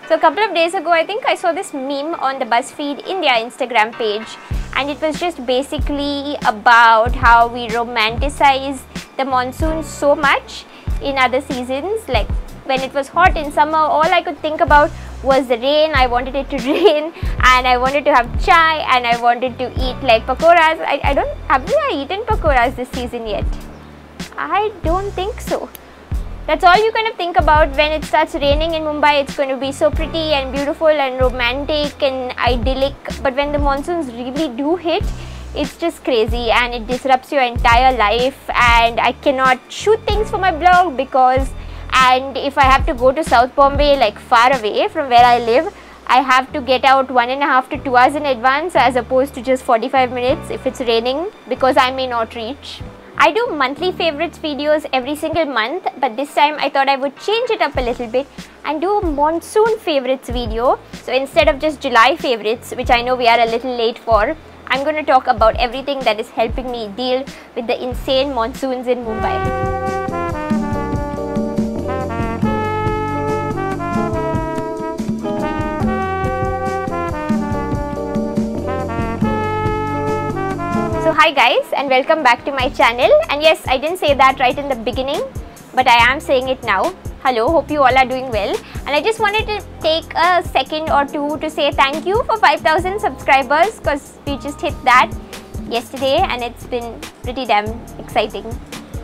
So a couple of days ago, I think I saw this meme on the BuzzFeed India Instagram page, and it was just basically about how we romanticize the monsoon so much in other seasons. Like when it was hot in summer, all I could think about was the rain. I wanted it to rain, and I wanted to have chai, and I wanted to eat like pakoras. Have we eaten pakoras this season yet? I don't think so. That's all you kind of think about when it starts raining in Mumbai. It's going to be so pretty and beautiful and romantic and idyllic. But when the monsoons really do hit, it's just crazy and it disrupts your entire life. And I cannot shoot things for my blog and if I have to go to South Bombay, like far away from where I live, I have to get out 1.5 to 2 hours in advance as opposed to just 45 minutes if it's raining, because I may not reach. I do monthly favorites videos every single month, but this time I thought I would change it up a little bit and do a monsoon favorites video. So instead of just July favorites, which I know we are a little late for, I'm going to talk about everything that is helping me deal with the insane monsoons in Mumbai. So hi guys, and welcome back to my channel. And yes, I didn't say that right in the beginning, but I am saying it now. Hello, hope you all are doing well. And I just wanted to take a second or two to say thank you for 5,000 subscribers, because we just hit that yesterday and it's been pretty damn exciting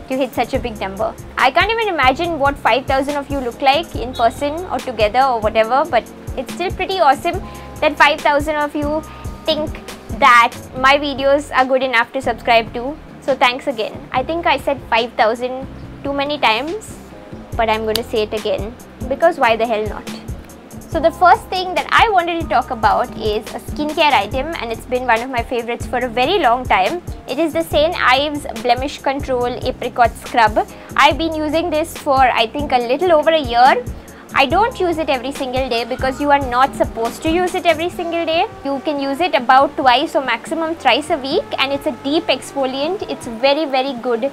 to hit such a big number. I can't even imagine what 5,000 of you look like in person or together or whatever, but it's still pretty awesome that 5,000 of you think that my videos are good enough to subscribe to. So thanks again. I think I said 5,000 too many times, but I'm going to say it again, because why the hell not? So the first thing that I wanted to talk about is a skincare item, and it's been one of my favorites for a very long time. It is the St. Ives Blemish Control Apricot Scrub. I've been using this for I think a little over a year. I don't use it every single day because you are not supposed to use it every single day. You can use it about twice or maximum thrice a week, and it's a deep exfoliant. It's very, very good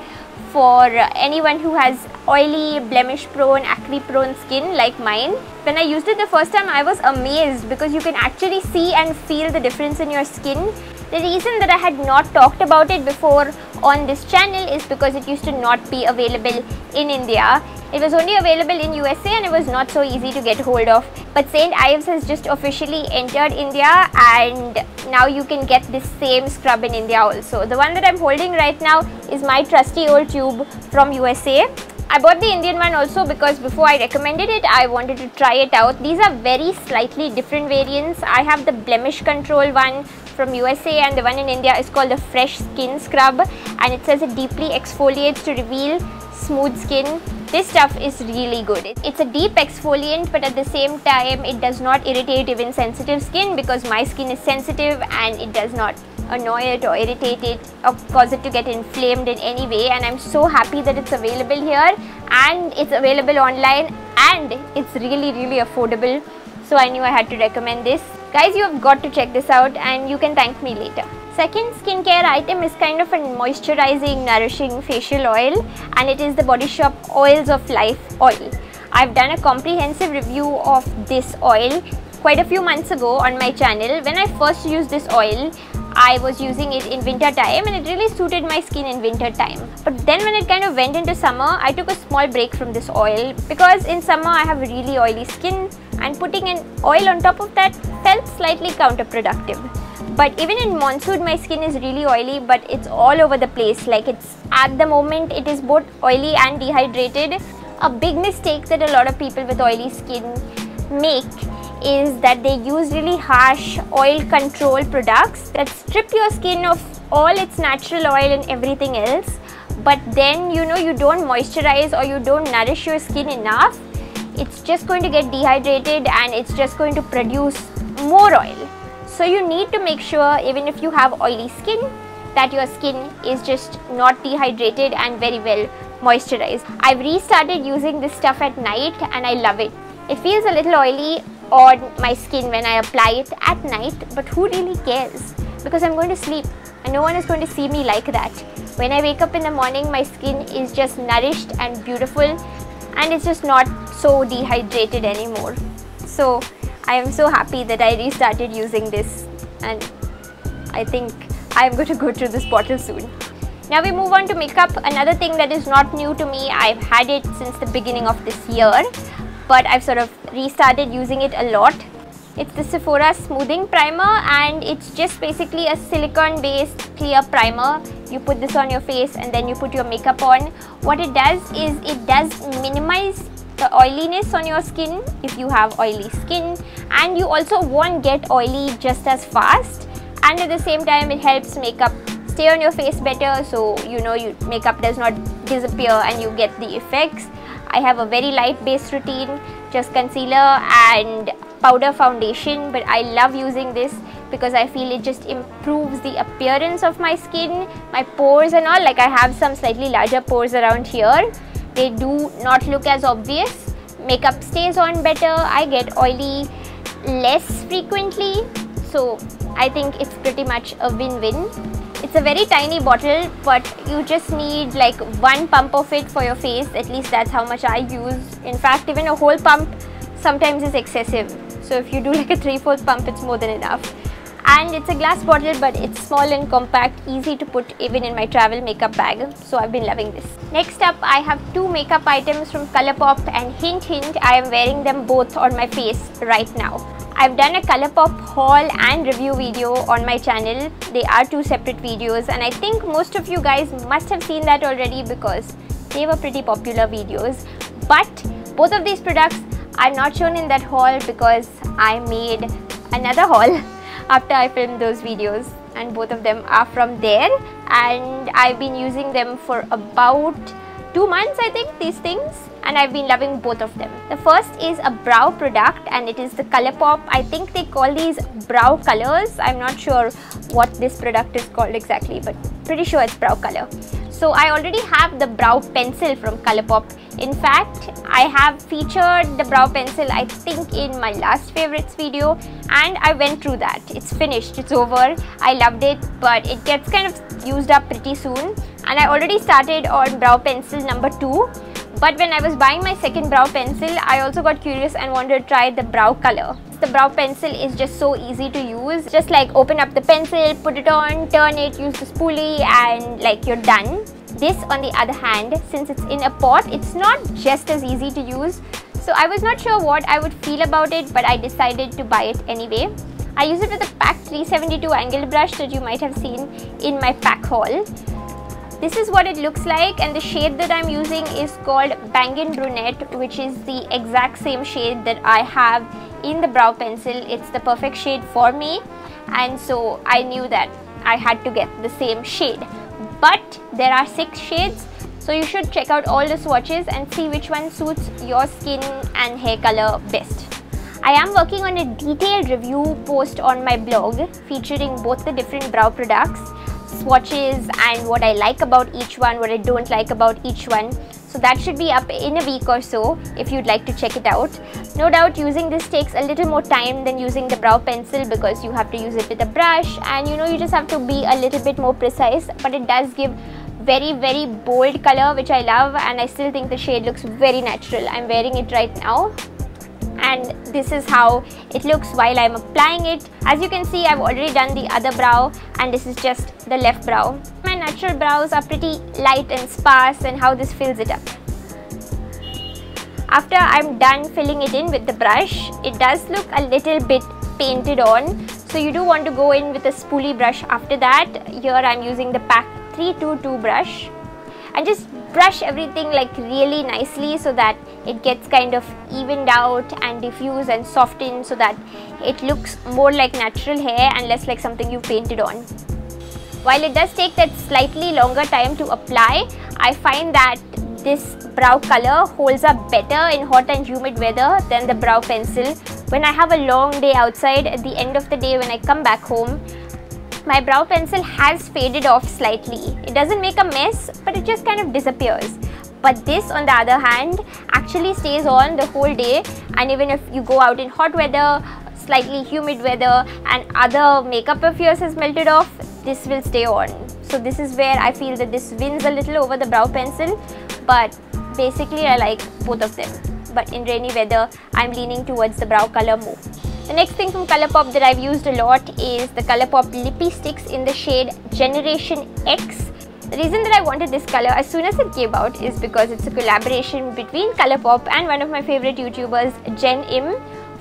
for anyone who has oily, blemish prone, acne prone skin like mine. When I used it the first time, I was amazed because you can actually see and feel the difference in your skin. The reason that I had not talked about it before on this channel is because it used to not be available in India. It was only available in USA and it was not so easy to get hold of. But St. Ives has just officially entered India, and now you can get this same scrub in India also. The one that I'm holding right now is my trusty old tube from USA. I bought the Indian one also because before I recommended it, I wanted to try it out. These are very slightly different variants. I have the blemish control one from USA, and the one in India is called the Fresh Skin Scrub, and it says it deeply exfoliates to reveal smooth skin. This stuff is really good. It's a deep exfoliant, but at the same time it does not irritate even sensitive skin, because my skin is sensitive and it does not annoy it or irritate it or cause it to get inflamed in any way. And I'm so happy that it's available here, and it's available online, and it's really, really affordable. So I knew I had to recommend this. Guys, you have got to check this out and you can thank me later. Second skincare item is kind of a moisturizing, nourishing facial oil, and it is the Body Shop Oils of Life oil. I've done a comprehensive review of this oil quite a few months ago on my channel. When I first used this oil, I was using it in winter time and it really suited my skin in winter time. But then when it kind of went into summer, I took a small break from this oil because in summer I have really oily skin, and putting an oil on top of that felt slightly counterproductive. But even in monsoon, my skin is really oily, but it's all over the place. Like, it's at the moment it is both oily and dehydrated. A big mistake that a lot of people with oily skin make is that they use really harsh oil control products that strip your skin of all its natural oil and everything else, but then you don't moisturize or you don't nourish your skin enough. It's just going to get dehydrated and it's just going to produce more oil. So you need to make sure, even if you have oily skin, that your skin is just not dehydrated and very well moisturized. I've restarted using this stuff at night and I love it. It feels a little oily on my skin when I apply it at night, but who really cares? Because I'm going to sleep and no one is going to see me like that. When I wake up in the morning, my skin is just nourished and beautiful, and it's just not so dehydrated anymore. So I am so happy that I restarted using this, and I think I am going to go through this bottle soon. Now we move on to makeup. Another thing that is not new to me, I've had it since the beginning of this year, but I've sort of restarted using it a lot. It's the Sephora Smoothing Primer, and it's just basically a silicone based clear primer. You put this on your face and then you put your makeup on. What it does is it does minimize the oiliness on your skin if you have oily skin, and you also won't get oily just as fast, and at the same time it helps makeup stay on your face better, so you know your makeup does not disappear and you get the effects. I have a very light base routine, just concealer and powder foundation, but I love using this because I feel it just improves the appearance of my skin, my pores and all. Like I have some slightly larger pores around here. They do not look as obvious. Makeup stays on better. I get oily less frequently, so I think it's pretty much a win-win. It's a very tiny bottle, but you just need like one pump of it for your face. At least that's how much I use. In fact, even a whole pump sometimes is excessive. So if you do like a 3/4 pump, it's more than enough. And it's a glass bottle, but it's small and compact, easy to put even in my travel makeup bag. So I've been loving this. Next up, I have two makeup items from Colourpop, and hint hint, I am wearing them both on my face right now. I've done a Colourpop haul and review video on my channel. They are two separate videos, and I think most of you guys must have seen that already because they were pretty popular videos. But both of these products are not shown in that haul because I made another haul after I filmed those videos, and both of them are from there, and I've been using them for about 2 months, I think, these things, and I've been loving both of them. The first is a brow product, and it is the Colourpop. I think they call these brow colors. I'm not sure what this product is called exactly, but pretty sure it's brow color. So I already have the brow pencil from Colourpop. In fact, I have featured the brow pencil, I think, in my last favorites video, and I went through that. It's finished, it's over. I loved it, but it gets kind of used up pretty soon, and I already started on brow pencil number 2. But when I was buying my second brow pencil, I also got curious and wanted to try the brow color. The brow pencil is just so easy to use. Just like open up the pencil, put it on, turn it, use the spoolie, and like you're done. This, on the other hand, since it's in a pot, it's not just as easy to use. So I was not sure what I would feel about it, but I decided to buy it anyway. I use it with a PAC 372 angled brush that you might have seen in my PAC haul. This is what it looks like, and the shade that I'm using is called Bangin Brunette, which is the exact same shade that I have in the brow pencil. It's the perfect shade for me, and so I knew that I had to get the same shade. But there are 6 shades, so you should check out all the swatches and see which one suits your skin and hair color best. I am working on a detailed review post on my blog featuring both the different brow products, swatches, and what I like about each one, what I don't like about each one. So that should be up in a week or so if you'd like to check it out. No doubt using this takes a little more time than using the brow pencil because you have to use it with a brush, and you know, you just have to be a little bit more precise, but it does give very, very bold color, which I love, and I still think the shade looks very natural. I'm wearing it right now, and this is how it looks while I'm applying it. As you can see, I've already done the other brow, and this is just the left brow. My natural brows are pretty light and sparse, and how this fills it up. After I'm done filling it in with the brush, it does look a little bit painted on, so you do want to go in with a spoolie brush after that. Here I'm using the PAC 322 brush, and just brush everything like really nicely so that it gets kind of evened out and diffused and softened so that it looks more like natural hair and less like something you painted on. While it does take that slightly longer time to apply, I find that this brow color holds up better in hot and humid weather than the brow pencil. When I have a long day outside, at the end of the day when I come back home, my brow pencil has faded off slightly. It doesn't make a mess, but it just kind of disappears. But this, on the other hand, actually stays on the whole day, and even if you go out in hot weather, slightly humid weather, and other makeup of yours has melted off, this will stay on. So this is where I feel that this wins a little over the brow pencil, but basically I like both of them. But in rainy weather, I'm leaning towards the brow color more. The next thing from Colourpop that I've used a lot is the Colourpop Lippi Stix in the shade Jenneration X. The reason that I wanted this color as soon as it came out is because it's a collaboration between Colourpop and one of my favorite YouTubers, Jen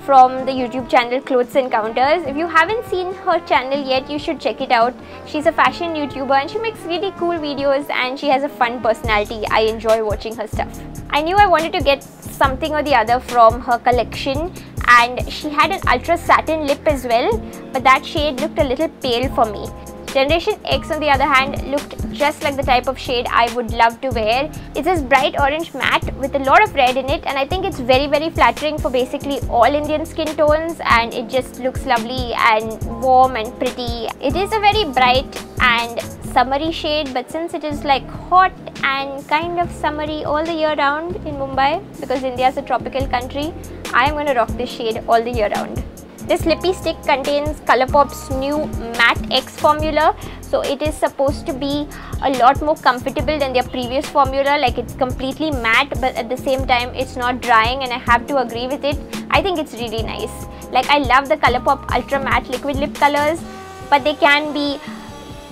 from the YouTube channel Clothes Encounters. If you haven't seen her channel yet, you should check it out. She's a fashion YouTuber and she makes really cool videos and she has a fun personality. I enjoy watching her stuff. I knew I wanted to get something or the other from her collection, and she had an ultra satin lip as well, but that shade looked a little pale for me. Jenneration X on the other hand looked just like the type of shade I would love to wear. It's this bright orange matte with a lot of red in it, and I think it's very flattering for basically all Indian skin tones, and it just looks lovely and warm and pretty. It is a very bright and summery shade, but since it is like hot and kind of summery all the year round in Mumbai, because India is a tropical country, I am going to rock this shade all the year round. This Lippi stick contains Colourpop's new Matte X formula, so it is supposed to be a lot more comfortable than their previous formula. Like, it's completely matte, but at the same time it's not drying, and I have to agree with it. I think it's really nice. Like, I love the Colourpop Ultra Matte liquid lip colors, but they can be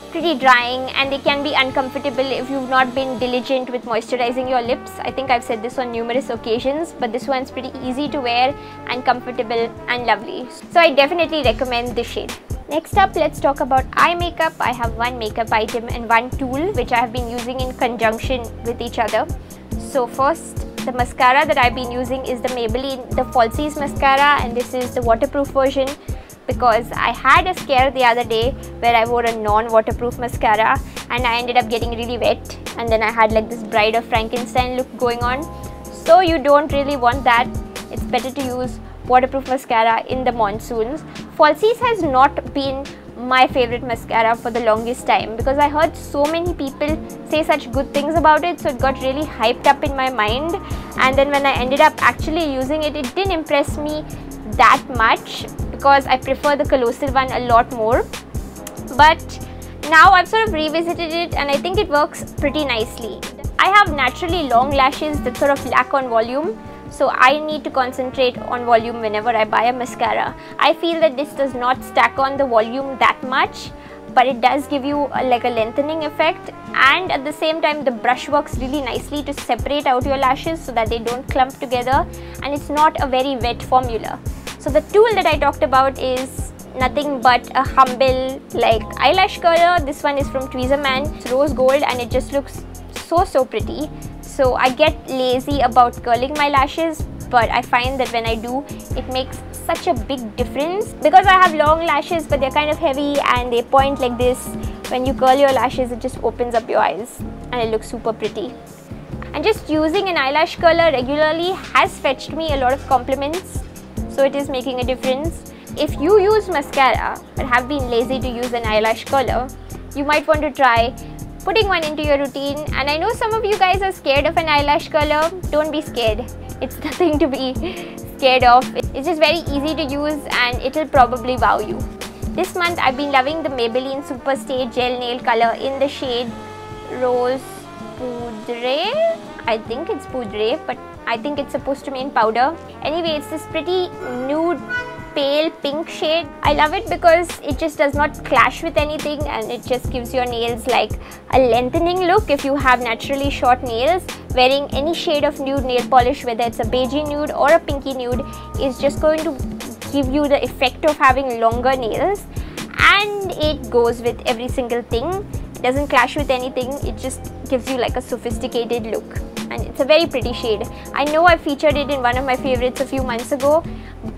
pretty drying and they can be uncomfortable if you've not been diligent with moisturizing your lips. I think I've said this on numerous occasions, but this one's pretty easy to wear and comfortable and lovely. So I definitely recommend this shade. Next up, let's talk about eye makeup. I have one makeup item and one tool which I have been using in conjunction with each other. So first, the mascara that I've been using is the Maybelline, the Falsies mascara, and this is the waterproof version, because I had a scare the other day where I wore a non-waterproof mascara and I ended up getting really wet, and then I had like this Bride of Frankenstein look going on. So you don't really want that. It's better to use waterproof mascara in the monsoons. Falsies has not been my favorite mascara for the longest time because I heard so many people say such good things about it, so it got really hyped up in my mind, and then when I ended up actually using it, it didn't impress me that much because I prefer the colossal one a lot more. But now I've sort of revisited it and I think it works pretty nicely. I have naturally long lashes that sort of lack on volume, so I need to concentrate on volume whenever I buy a mascara. I feel that this does not stack on the volume that much, but it does give you like a lengthening effect, and at the same time the brush works really nicely to separate out your lashes so that they don't clump together, and it's not a very wet formula. So the tool that I talked about is nothing but a humble like eyelash curler. This one is from Tweezerman. It's rose gold and it just looks so pretty. So I get lazy about curling my lashes, but I find that when I do, it makes such a big difference because I have long lashes but they're kind of heavy and they point like this. When you curl your lashes, it just opens up your eyes and it looks super pretty. And just using an eyelash curler regularly has fetched me a lot of compliments, so it is making a difference. If you use mascara but have been lazy to use an eyelash curler, you might want to try putting one into your routine. And I know some of you guys are scared of an eyelash curler. Don't be scared. It's nothing to be scared of. It's just very easy to use and it'll probably wow you. This month I've been loving the Maybelline Superstay gel nail color in the shade Rose Poudre. I think it's Poudre, but I think it's supposed to mean powder. Anyway, it's this pretty nude pale pink shade. I love it because it just does not clash with anything and it just gives your nails like a lengthening look. If you have naturally short nails, wearing any shade of nude nail polish, whether it's a beigey nude or a pinky nude, is just going to give you the effect of having longer nails, and it goes with every single thing. It doesn't clash with anything, it just gives you like a sophisticated look, and it's a very pretty shade. I know I featured it in one of my favorites a few months ago,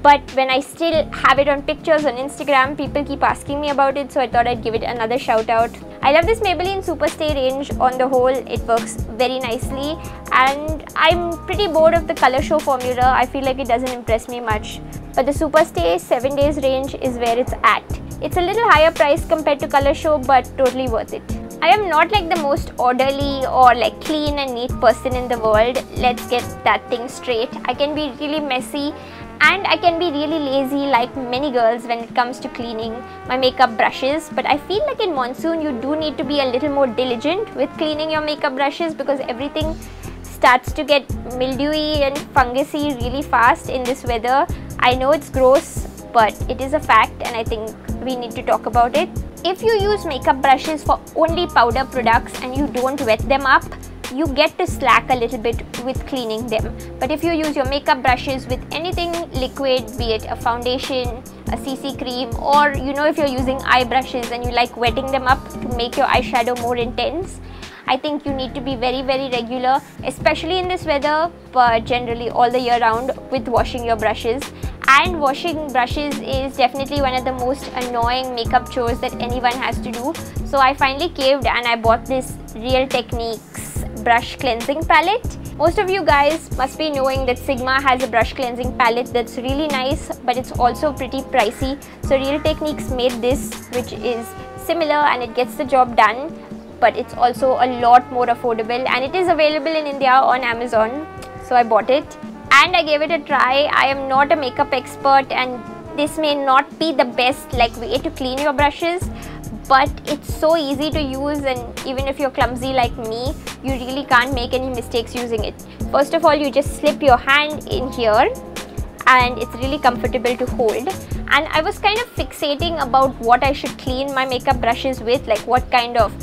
but when I still have it on pictures on Instagram, people keep asking me about it, so I thought I'd give it another shout out. I love this Maybelline Superstay range on the whole. It works very nicely and I'm pretty bored of the Color Show formula. I feel like it doesn't impress me much, but the Superstay 7 days range is where it's at. It's a little higher price compared to Color Show, but totally worth it. I am not like the most orderly or like clean and neat person in the world. Let's get that thing straight. I can be really messy and I can be really lazy like many girls when it comes to cleaning my makeup brushes, but I feel like in monsoon you do need to be a little more diligent with cleaning your makeup brushes because everything starts to get mildewy and fungusy really fast in this weather. I know it's gross, but it is a fact and I think we need to talk about it. If you use makeup brushes for only powder products and you don't wet them up, you get to slack a little bit with cleaning them. But if you use your makeup brushes with anything liquid, be it a foundation, a CC cream, or if you're using eye brushes and you like wetting them up to make your eyeshadow more intense, I think you need to be very, very regular, especially in this weather, but generally all the year round, with washing your brushes. And washing brushes is definitely one of the most annoying makeup chores that anyone has to do. So I finally caved and I bought this Real Techniques brush cleansing palette. Most of you guys must be knowing that Sigma has a brush cleansing palette that's really nice, but it's also pretty pricey. So Real Techniques made this, which is similar and it gets the job done, but it's also a lot more affordable, and it is available in India on Amazon. So I bought it and I gave it a try. I am not a makeup expert and this may not be the best way to clean your brushes, but it's so easy to use, and even if you're clumsy like me, you really can't make any mistakes using it. First of all, you just slip your hand in here and it's really comfortable to hold. And I was kind of fixating about what I should clean my makeup brushes with, like what kind of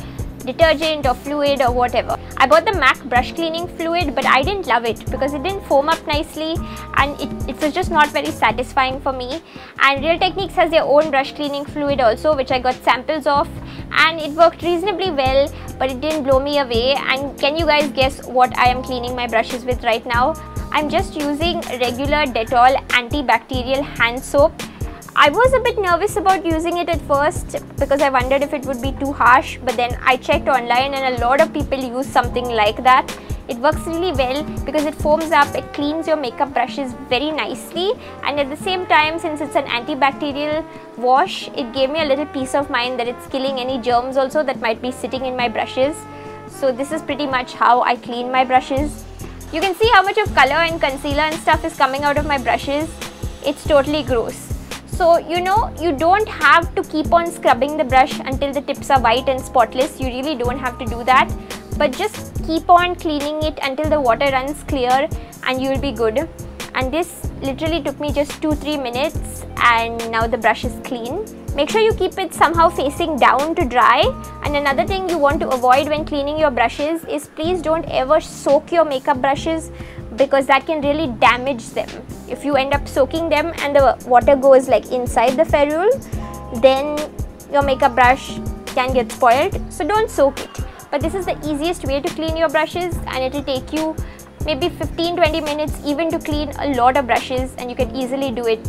detergent or fluid or whatever. I bought the MAC brush cleaning fluid, but I didn't love it because it didn't foam up nicely and it was just not very satisfying for me. And Real Techniques has their own brush cleaning fluid also, which I got samples of, and it worked reasonably well, but it didn't blow me away. And can you guys guess what I am cleaning my brushes with right now? I'm just using regular Dettol antibacterial hand soap. I was a bit nervous about using it at first because I wondered if it would be too harsh, but then I checked online and a lot of people use something like that. It works really well because it foams up, it cleans your makeup brushes very nicely, and at the same time, since it's an antibacterial wash, it gave me a little peace of mind that it's killing any germs also that might be sitting in my brushes. So this is pretty much how I clean my brushes. You can see how much of color and concealer and stuff is coming out of my brushes. It's totally gross. So you don't have to keep on scrubbing the brush until the tips are white and spotless. You really don't have to do that, but just keep on cleaning it until the water runs clear and you'll be good. And this literally took me just 2-3 minutes and now the brush is clean. Make sure you keep it somehow facing down to dry. And another thing you want to avoid when cleaning your brushes is please don't ever soak your makeup brushes, because that can really damage them. If you end up soaking them and the water goes inside the ferrule, then your makeup brush can get spoiled. So don't soak it. But this is the easiest way to clean your brushes, and it will take you maybe 15-20 minutes even to clean a lot of brushes, and you can easily do it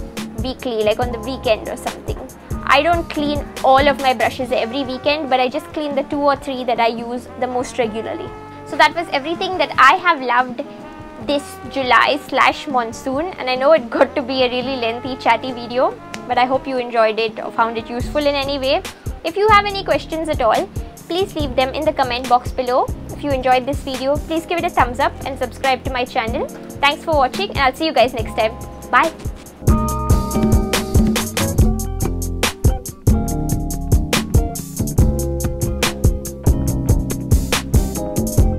weekly, like on the weekend or something. I don't clean all of my brushes every weekend, but I just clean the 2 or 3 that I use the most regularly. So that was everything that I have loved this July/monsoon, and I know it got to be a really lengthy chatty video, but I hope you enjoyed it or found it useful in any way. If you have any questions at all, please leave them in the comment box below. If you enjoyed this video, please give it a thumbs up and subscribe to my channel. Thanks for watching, and I'll see you guys next time. Bye.